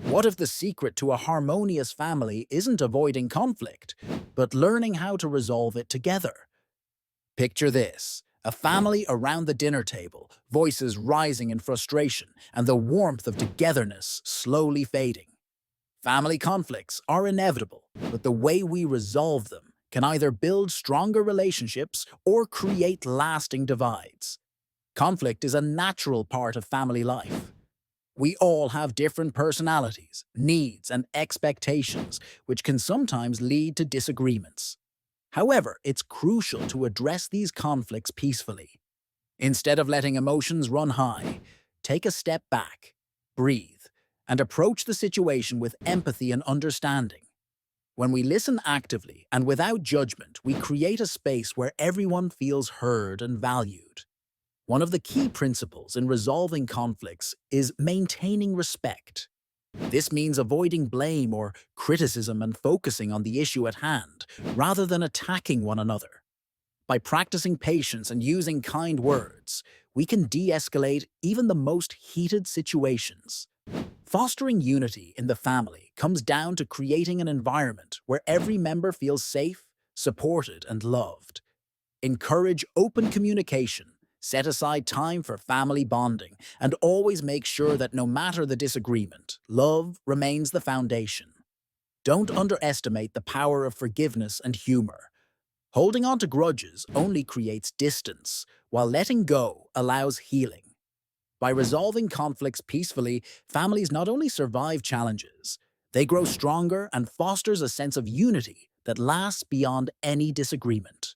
What if the secret to a harmonious family isn't avoiding conflict, but learning how to resolve it together? Picture this. A family around the dinner table, voices rising in frustration, and the warmth of togetherness slowly fading. Family conflicts are inevitable, but the way we resolve them can either build stronger relationships or create lasting divides. Conflict is a natural part of family life. We all have different personalities, needs, and expectations, which can sometimes lead to disagreements. However, it's crucial to address these conflicts peacefully. Instead of letting emotions run high, take a step back, breathe, and approach the situation with empathy and understanding. When we listen actively and without judgment, we create a space where everyone feels heard and valued. One of the key principles in resolving conflicts is maintaining respect. This means avoiding blame or criticism and focusing on the issue at hand, rather than attacking one another. By practicing patience and using kind words, we can de-escalate even the most heated situations. Fostering unity in the family comes down to creating an environment where every member feels safe, supported, and loved. Encourage open communication, set aside time for family bonding, and always make sure that no matter the disagreement, love remains the foundation. Don't underestimate the power of forgiveness and humor. Holding on to grudges only creates distance, while letting go allows healing. By resolving conflicts peacefully, families not only survive challenges, they grow stronger and fosters a sense of unity that lasts beyond any disagreement.